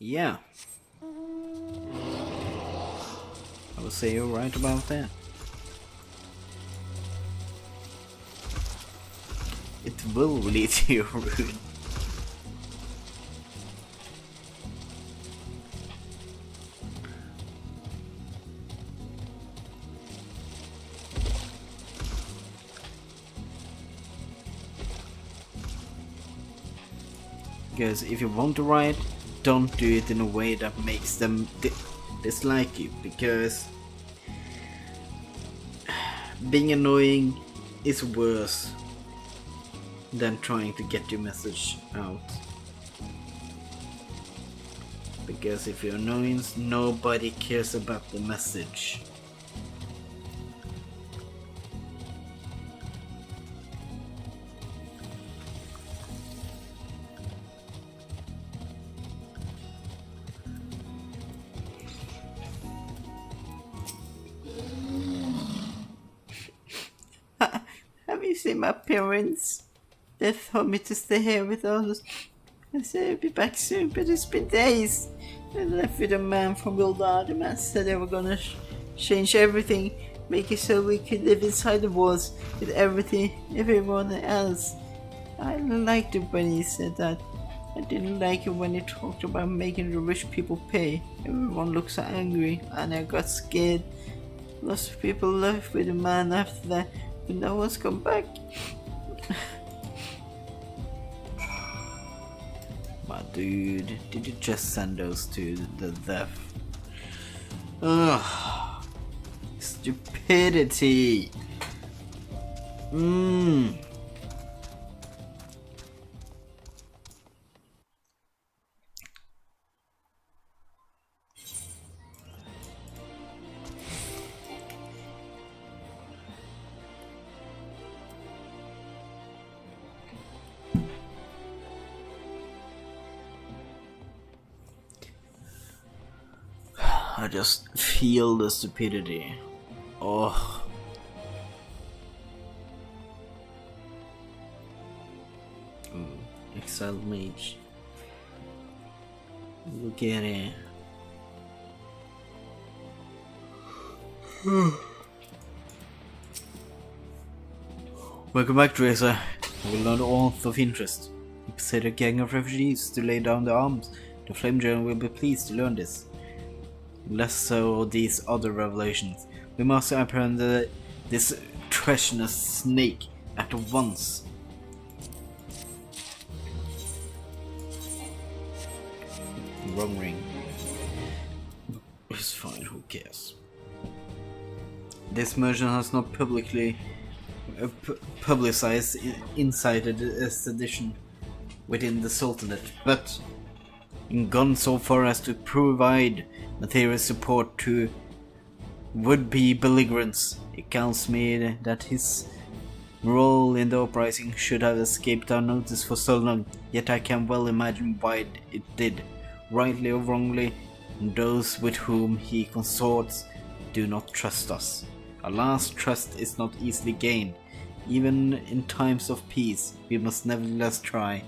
Yeah, I would say you're right about that. It will lead to your ruin. Because if you want to write, don't do it in a way that makes them dislike you. Because being annoying is worse than trying to get your message out. Because if you're annoying, nobody cares about the message. Have you seen my parents? They told me to stay here with us. I said I'd be back soon, but it's been days. I left with a man from Wildar. The man said they were gonna change everything, make it so we could live inside the walls with everyone else. I liked it when he said that. I didn't like it when he talked about making the rich people pay. Everyone looked so angry, and I got scared. Lots of people left with the man after that, but no one's come back. My dude, did you just send those to the death? Ugh. Stupidity. I just feel the stupidity. Oh. Exiled mage. Look at it. Welcome back, Drazor. I will learn all of interest. You set a gang of refugees to lay down their arms. The Flame Giant will be pleased to learn this. Less so these other revelations. We must apprehend this treacherous snake at once. Wrong ring. It's fine, who cares? This merchant has not publicly publicized insider sedition within the Sultanate, but gone so far as to provide material support to would-be belligerents. It counts me that his role in the uprising should have escaped our notice for so long, yet I can well imagine why it did. Rightly or wrongly, those with whom he consorts do not trust us. Alas, trust is not easily gained. Even in times of peace, we must nevertheless try,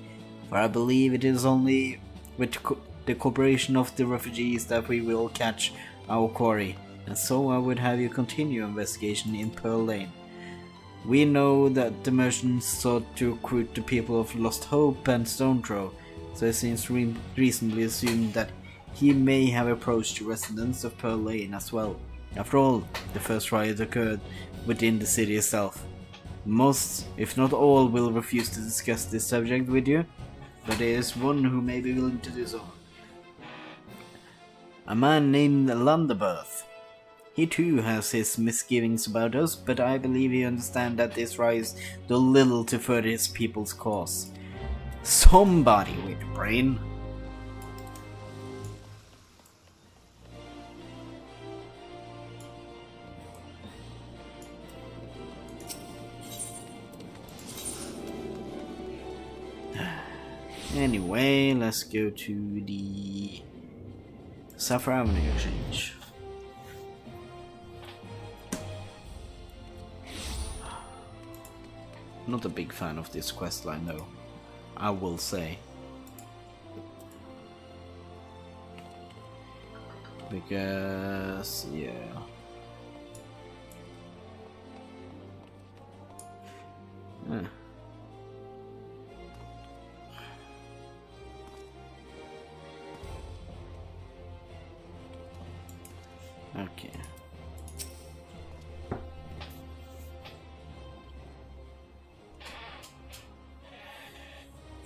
for I believe it is only with the cooperation of the refugees that we will catch our quarry, and so I would have you continue investigation in Pearl Lane. We know that the merchants sought to recruit the people of Lost Hope and Stone Throw, so it seems reasonably assumed that he may have approached the residents of Pearl Lane as well. After all, the first riot occurred within the city itself. Most, if not all, will refuse to discuss this subject with you, but there is one who may be willing to do so. A man named Landerberth. He too has his misgivings about us, but I believe he understands that this rise do little to further his people's cause. Somebody with a brain. Anyway, let's go to the Sapphire Avenue exchange. Not a big fan of this questline though, I will say. Because, yeah. Huh. Okay.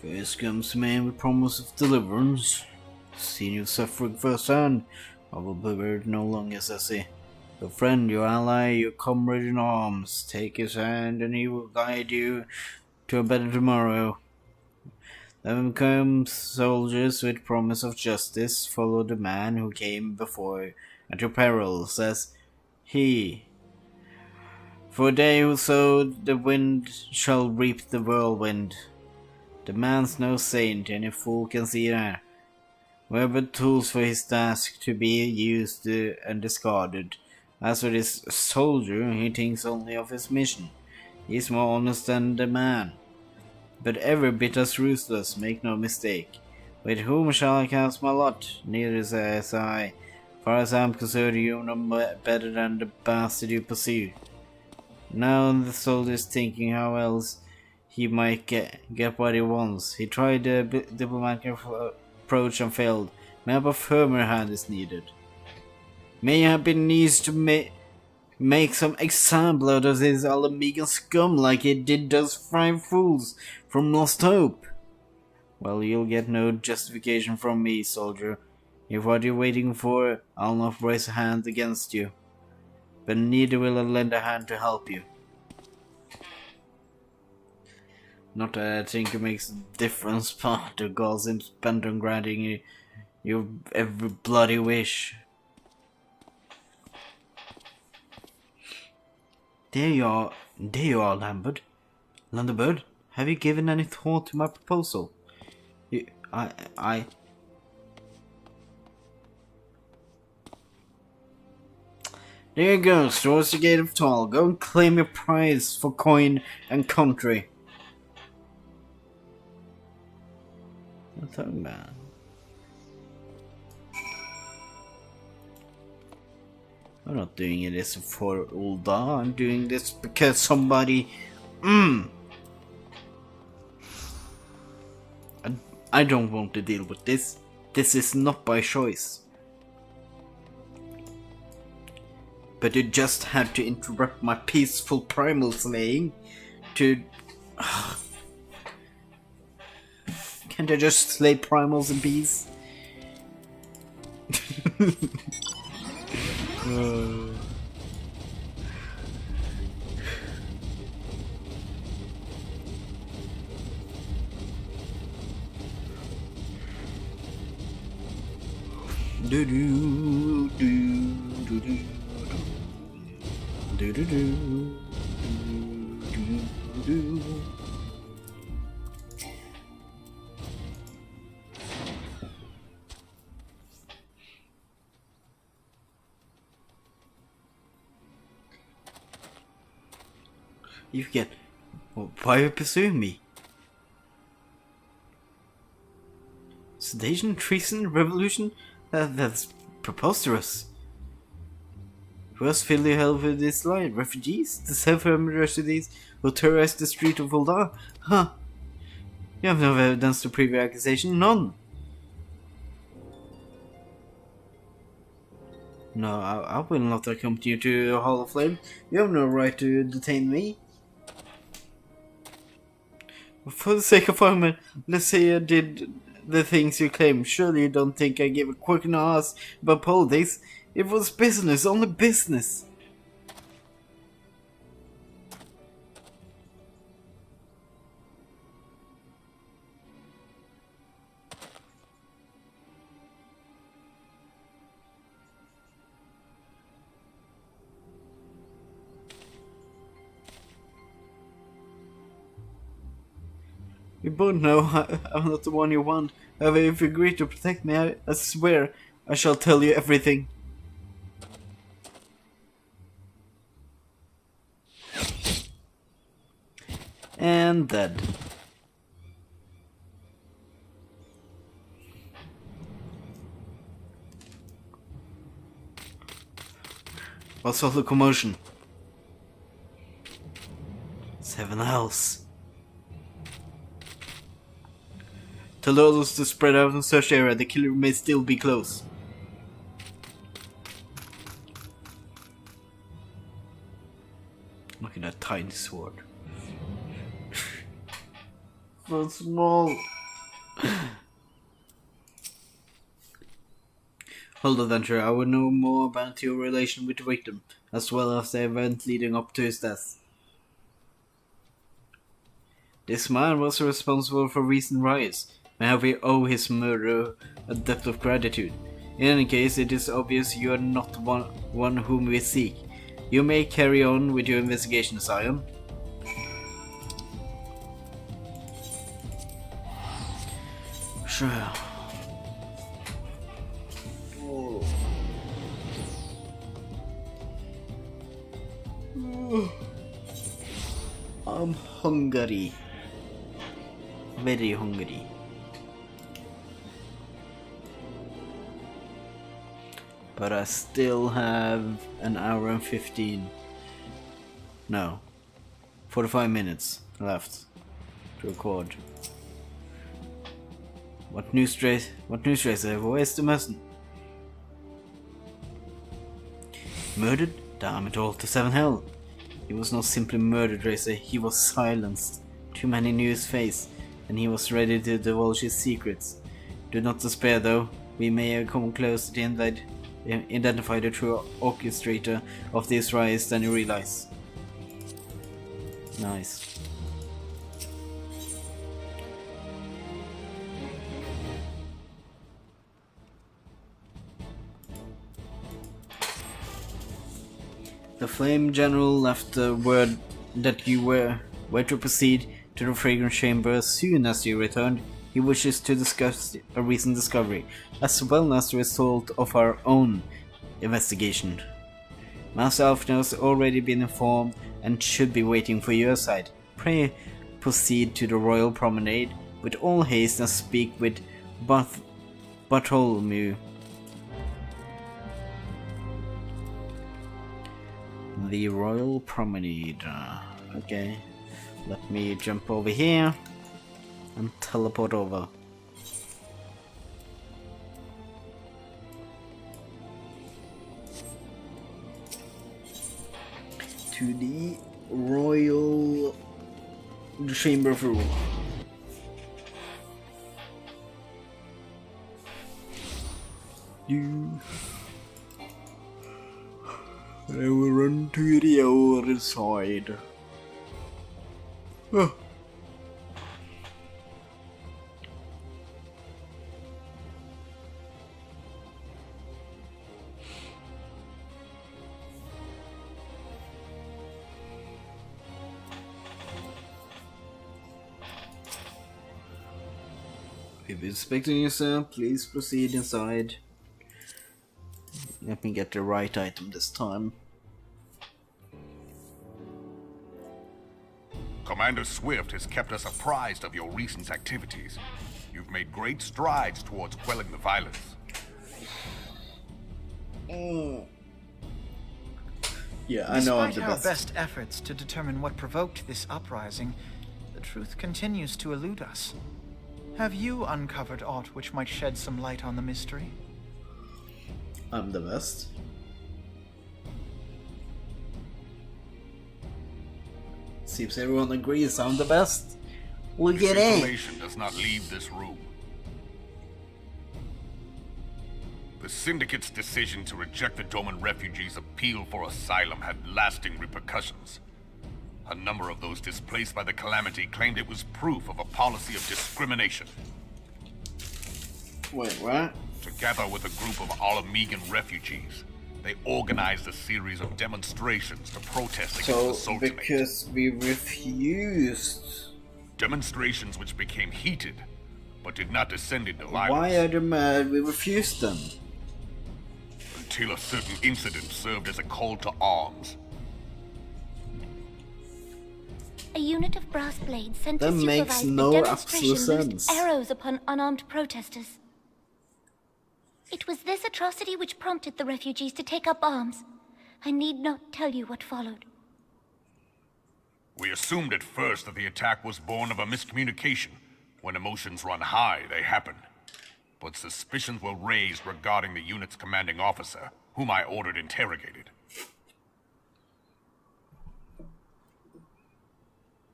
First comes man with promise of deliverance. Seen you suffering firsthand. I will be buried no longer, Sassy. Your friend, your ally, your comrade in arms. Take his hand and he will guide you to a better tomorrow. Then come soldiers with promise of justice. Follow the man who came before at your peril, says he. For they who sowed the wind shall reap the whirlwind. The man's no saint, any fool can see that. We're but tools for his task to be used and discarded. As for this soldier, he thinks only of his mission. He's more honest than the man, but every bit as ruthless, make no mistake. With whom shall I cast my lot? Neither says I. Far as I am concerned, you know better than the bastard you pursue. Now the soldier's thinking how else he might get what he wants. He tried the diplomatic approach and failed. Maybe a firmer hand is needed. May have been needs to make some example out of this Alamegan scum like he did those 5 fools from Lost Hope. Well, you'll get no justification from me, soldier. If what you're waiting for, I'll not raise a hand against you. But neither will I lend a hand to help you. Not that I think it makes a difference, but the gods seem spent on granting you your every bloody wish. There you are, Lambert. Landebird, have you given any thought to my proposal? I... There you go, towards the gate of Tall. Go and claim your prize for coin and country. What are you talking about? I'm not doing this for Ulda, I'm doing this because somebody... I don't want to deal with this. This is not by choice. But you just had to interrupt my peaceful primal slaying to... Can't I just slay primals in peace? Do do do do do do do do do. You get. Why are you pursuing me? Sedation, treason, revolution? That's preposterous. Who else filled your hell with this line? Refugees? The self-harm refugees who terrorized the street of Volda? Huh. You have no evidence to prove your accusation? None. No, I will not accompany you to the Hall of Flame. You have no right to detain me. For the sake of argument, let's say I did the things you claim. Surely you don't think I give a quick in the ass about politics? It was business, only business. You both know I'm not the one you want. However, if you agree to protect me, I swear I shall tell you everything. And dead. What's all the commotion? 7 hells. Tell others to spread out in search area. The killer may still be close. Look at that tiny sword. So small. Hold adventure, I would know more about your relation with the victim, as well as the event leading up to his death. This man was responsible for recent riots. May we owe his murder a debt of gratitude. In any case, it is obvious you are not one whom we seek. You may carry on with your investigation, Zion. Sure. I'm hungry. Very hungry. But I still have an hour and 15. No. 45 minutes left to record. What news, Tracer? Where's the person? Murdered? Damn it all to 7 hell. He was not simply murdered, Tracer. He was silenced. Too many knew his face, and he was ready to divulge his secrets. Do not despair, though. We may have come closer to identify the true orchestrator of these riots than you realize. Nice. The Flame General left word that you were to proceed to the Fragrance Chamber as soon as you returned. He wishes to discuss a recent discovery, as well as the result of our own investigation. Master Alfner has already been informed and should be waiting for your side. Pray proceed to the Royal Promenade with all haste and speak with Bartholomew. The Royal Promenade. Okay, let me jump over here and teleport over. To the Royal Chamber of Rule. I will run to the other side. Oh. If you're inspecting yourself, please proceed inside. Let me get the right item this time. Commander Swift has kept us apprised of your recent activities. You've made great strides towards quelling the violence. Yeah, I know I'm the Despite our best. best efforts to determine what provoked this uprising, the truth continues to elude us. Have you uncovered aught which might shed some light on the mystery? I'm the best. Seems everyone agrees I'm the best. We'll get in. Information does not leave this room. The Syndicate's decision to reject the Doman refugees' appeal for asylum had lasting repercussions. A number of those displaced by the calamity claimed it was proof of a policy of discrimination. Wait, what? Together with a group of Alamegan refugees, they organized a series of demonstrations to protest against the So, Sultanate. because we refused. Demonstrations which became heated, but did not descend into violence. Why are they mad? We refused them. Until a certain incident served as a call to arms. A unit of brass blades sent That to makes supervise no the absolute demonstration loosed sense. arrows upon unarmed protesters. It was this atrocity which prompted the refugees to take up arms. I need not tell you what followed. We assumed at first that the attack was born of a miscommunication. When emotions run high, they happen. But suspicions were raised regarding the unit's commanding officer, whom I ordered interrogated.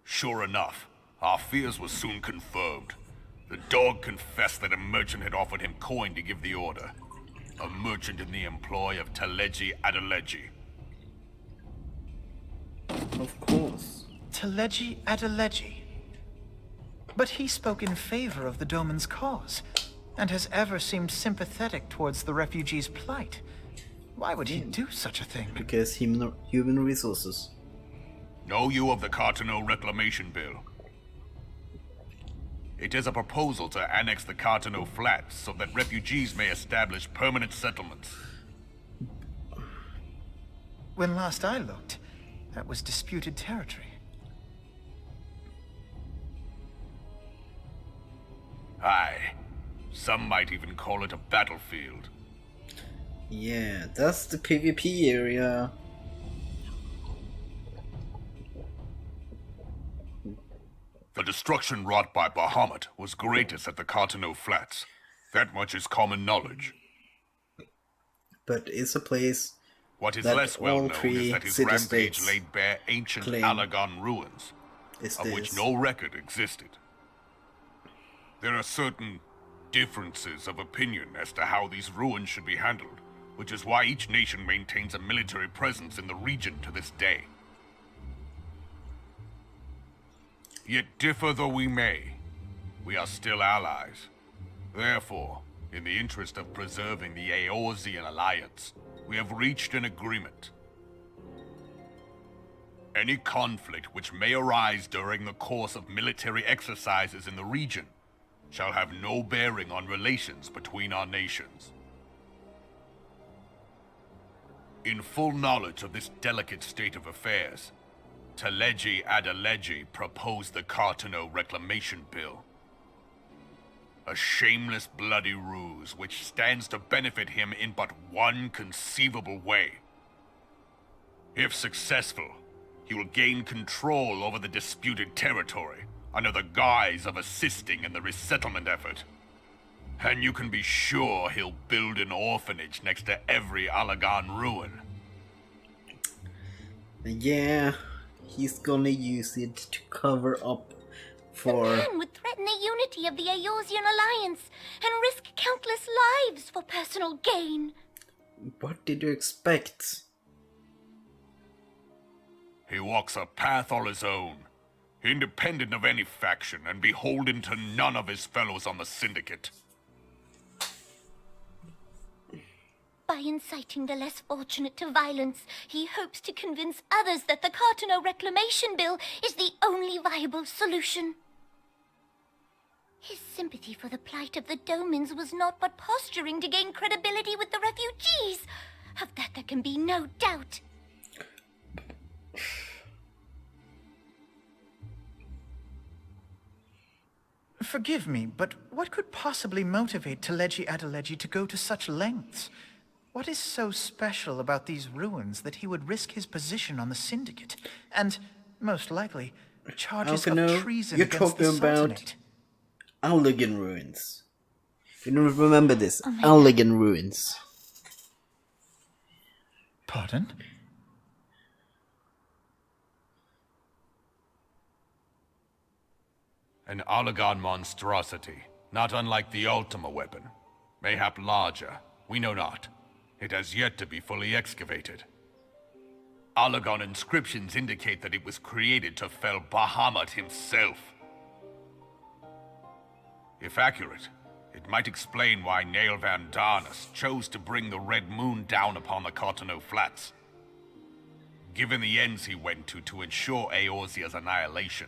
Sure enough, our fears were soon confirmed. The dog confessed that a merchant had offered him coin to give the order. A merchant in the employ of Teleji Adeleji. Of course. Teleji Adeleji. But he spoke in favor of the Doman's cause, and has ever seemed sympathetic towards the refugees' plight. Why would he do such a thing? Because human resources. Know you of the Cartano Reclamation Bill? It is a proposal to annex the Cartano Flats so that refugees may establish permanent settlements. When last I looked, that was disputed territory. Aye. Some might even call it a battlefield. Yeah, that's the PvP area. The destruction wrought by Bahamut was greatest at the Cartano Flats. That much is common knowledge. But it's a place What is that less well all known three is that his city-states rampage laid bare ancient claim Alagon ruins, is of which this. no record existed. There are certain differences of opinion as to how these ruins should be handled, which is why each nation maintains a military presence in the region to this day. Yet differ though we may, we are still allies. Therefore, in the interest of preserving the Eorzean alliance, we have reached an agreement. Any conflict which may arise during the course of military exercises in the region shall have no bearing on relations between our nations. In full knowledge of this delicate state of affairs, Teleji Adeleji proposed the Cartano Reclamation Bill. A shameless bloody ruse which stands to benefit him in but one conceivable way. If successful, he will gain control over the disputed territory under the guise of assisting in the resettlement effort. And you can be sure he'll build an orphanage next to every Alagon ruin. Yeah, he's gonna use it to cover up for... The man would threaten the unity of the Eorzean alliance and risk countless lives for personal gain. What did you expect? He walks a path all his own, independent of any faction and beholden to none of his fellows on the Syndicate. By inciting the less fortunate to violence, he hopes to convince others that the Cartano Reclamation Bill is the only viable solution. His sympathy for the plight of the Domans was not but posturing to gain credibility with the refugees. Of that there can be no doubt. Forgive me, but what could possibly motivate Teleji Adeleji to go to such lengths? What is so special about these ruins that he would risk his position on the Syndicate, and, most likely, charges of treason you're against the talking about Sultanate? Alagon ruins. You don't remember this? Oh my Alagon ruins. Pardon? An Alagon monstrosity, not unlike the Ultima weapon. Mayhap larger, we know not. It has yet to be fully excavated. Alagon inscriptions indicate that it was created to fell Bahamut himself. If accurate, it might explain why Nail Van Darnus chose to bring the Red Moon down upon the Cartano Flats. Given the ends he went to ensure Eorzea's annihilation,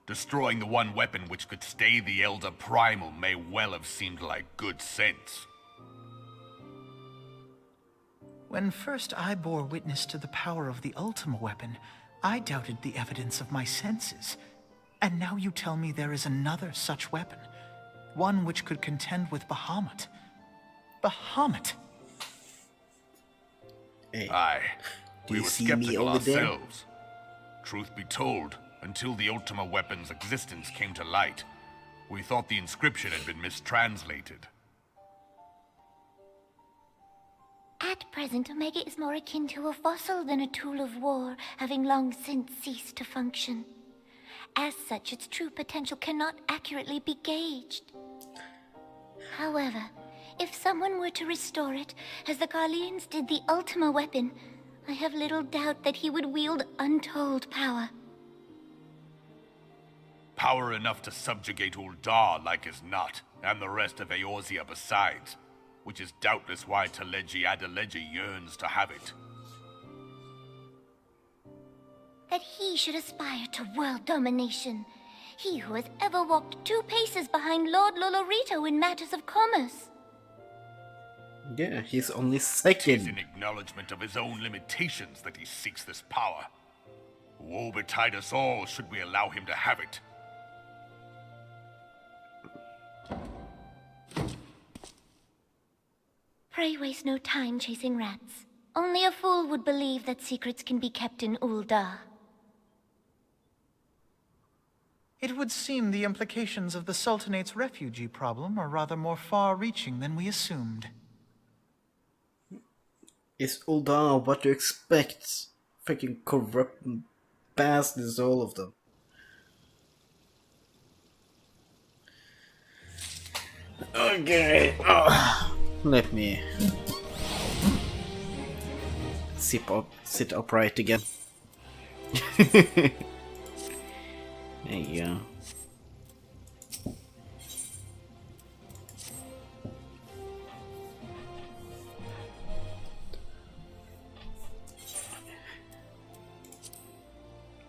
destroying the one weapon which could stay the Elder Primal may well have seemed like good sense. When first I bore witness to the power of the Ultima weapon, I doubted the evidence of my senses. And now you tell me there is another such weapon. One which could contend with Bahamut. Bahamut! Hey. Aye. Do We you were see me skeptical over there? ourselves. Truth be told, until the Ultima weapon's existence came to light, we thought the inscription had been mistranslated. At present, Omega is more akin to a fossil than a tool of war, having long since ceased to function. As such, its true potential cannot accurately be gauged. However, if someone were to restore it, as the Garleans did the Ultima weapon, I have little doubt that he would wield untold power. Power enough to subjugate Uldar like as not, and the rest of Eorzea besides, which is doubtless why Teleji Adeleji yearns to have it. That he should aspire to world domination. He who has ever walked 2 paces behind Lord Lolorito in matters of commerce. Yeah, he's only It is second. in acknowledgement of his own limitations that he seeks this power. Woe betide us all should we allow him to have it. Pray waste no time chasing rats. Only a fool would believe that secrets can be kept in Uldar. It would seem the implications of the Sultanate's refugee problem are rather more far-reaching than we assumed. It's Uldar, what do you expect? Freaking corrupt bastards, all of them. Okay, let me sit upright again. There you go.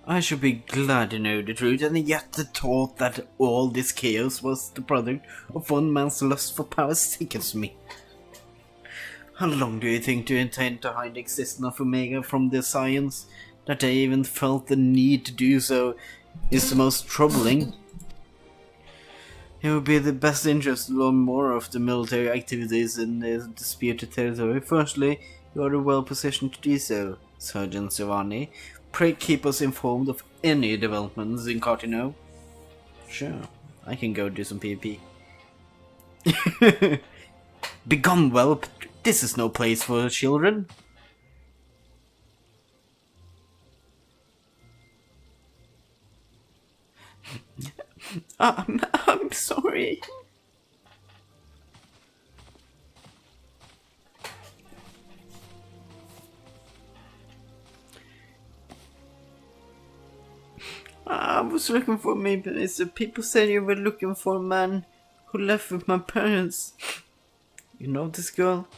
I should be glad to know the truth, and yet the thought that all this chaos was the product of one man's lust for power sickens me. How long do you think you intend to hide the existence of Omega from the science? That they even felt the need to do so is the most troubling. It would be the best interest to learn more of the military activities in the disputed territory. Firstly, you are well positioned to do so, Sergeant Giovanni. Pray keep us informed of any developments in Cartino. Sure, I can go do some PvP. Begone, whelp! This is no place for children. I'm sorry. I was looking for me, but people said you were looking for a man who left with my parents. You know this girl?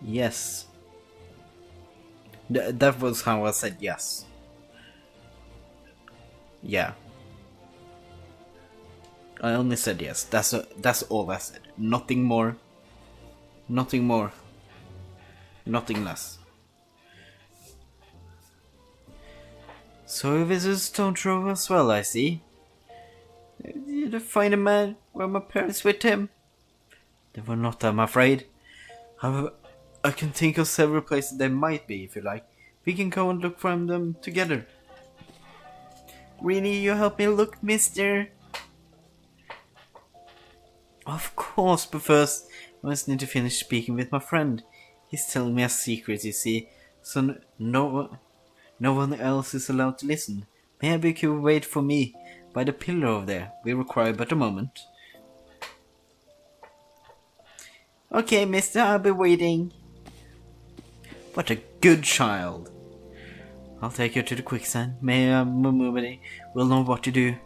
Yes. That was how I said yes. Yeah. I only said yes. That's all I said. Nothing more. Nothing more. Nothing less. So this is Stone Throw as well, I see. Did you find a man? Were my parents with him? They were not, I'm afraid. However, I can think of several places they might be, if you like. We can go and look for them together. Really, you help me look, mister? Of course, but first, I just need to finish speaking with my friend. He's telling me a secret, you see, so no one else is allowed to listen. Maybe you could wait for me by the pillar over there. We require but a moment. Okay, mister, I'll be waiting. What a good child. I'll take you to the quicksand. May Mumubadi will know what to do.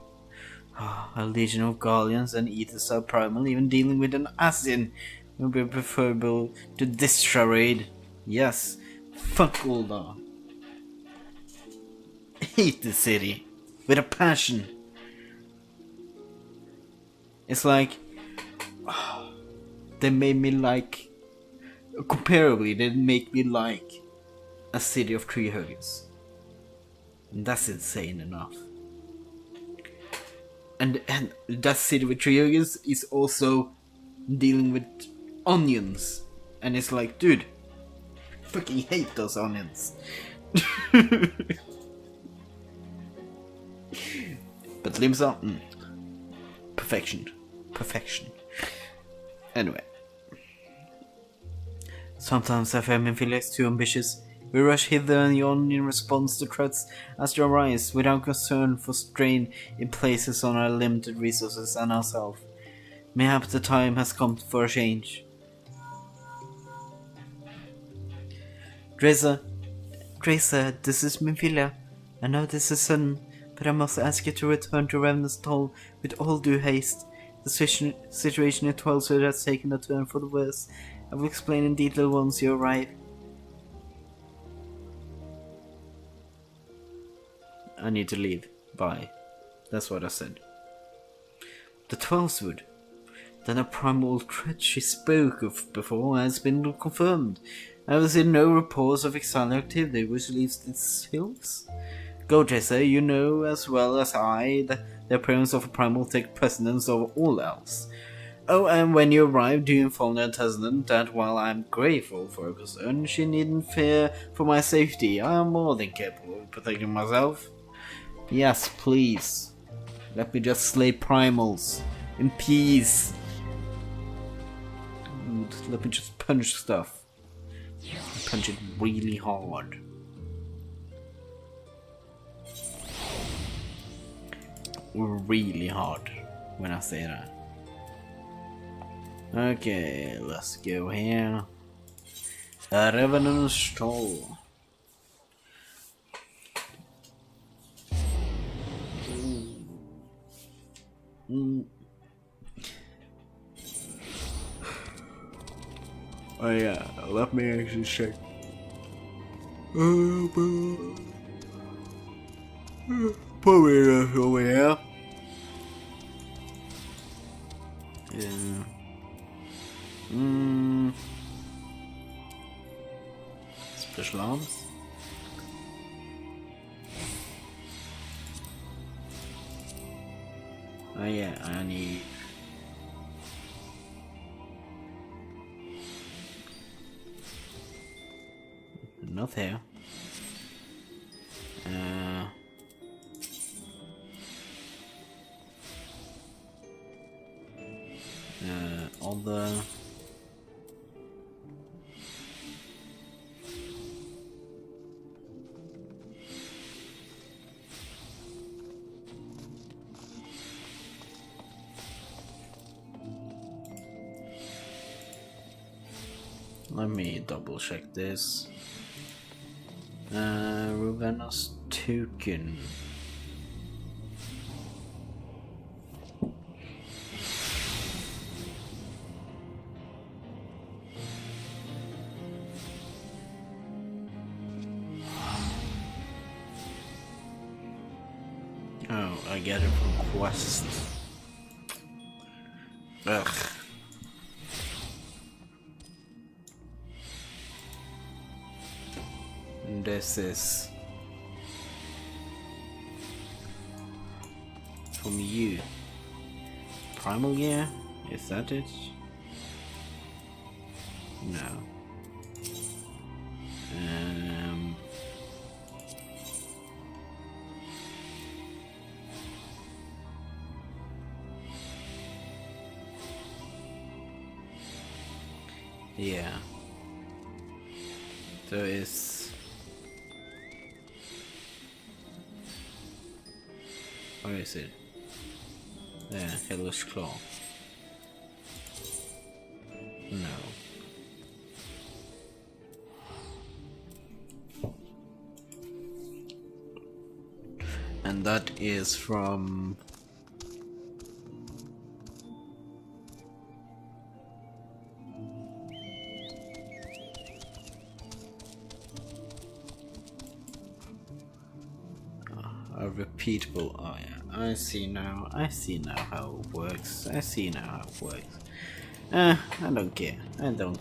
A legion of Gallians and Ethers are primal. Even dealing with an assassin will be preferable to this charade. Yes, fuck Uldar. Hate the city with a passion. It's like they made me like, comparably, they make me like a city of tree huggers. And that's insane enough. And that city with tree huggers is also dealing with onions. And it's like, dude, fucking hate those onions. But Limsa, perfection. Perfection. Anyway. Sometimes I fear Minfilia is too ambitious. We rush hither and yon in response to threats as they arise, without concern for strain it places on our limited resources and ourselves. Mayhap the time has come for a change. Drazor, this is Minfilia. I know this is sudden, but I must ask you to return to Revenant's Toll with all due haste. The situation in Twelvewood has taken a turn for the worse. I will explain in detail once you arrive. I need to leave. Bye. That's what I said. The Twelvewood. Then a primal threat she spoke of before has been confirmed. I have seen no reports of exile activity which leaves its hills. Go, Drazor, you know as well as I that the appearance of a primal takes precedence over all else. Oh, and when you arrive, do inform the attendant that while I am grateful for her concern, she needn't fear for my safety. I am more than capable of protecting myself. Yes, please. Let me just slay primals in peace. And let me just punch stuff. Punch it really hard. Really hard when I say that. Okay, let's go here. Revenant's Toll. Oh yeah, let me actually check. Probably over here. Yeah. Special arms. Oh yeah, I need. Not here. All the let me double check this. Ravenna's token. Oh, I get it from quest. Ugh. This is from you. Primal gear? Is that it? No. Yeah. So it's where is it? Yeah, Hellish Claw. No. And that is from a repeatable. Oh yeah, I see now how it works. I don't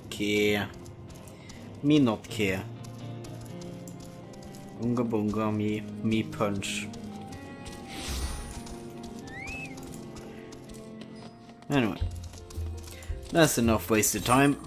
care. Me not care. Unga bunga, me punch. Anyway, that's enough wasted time.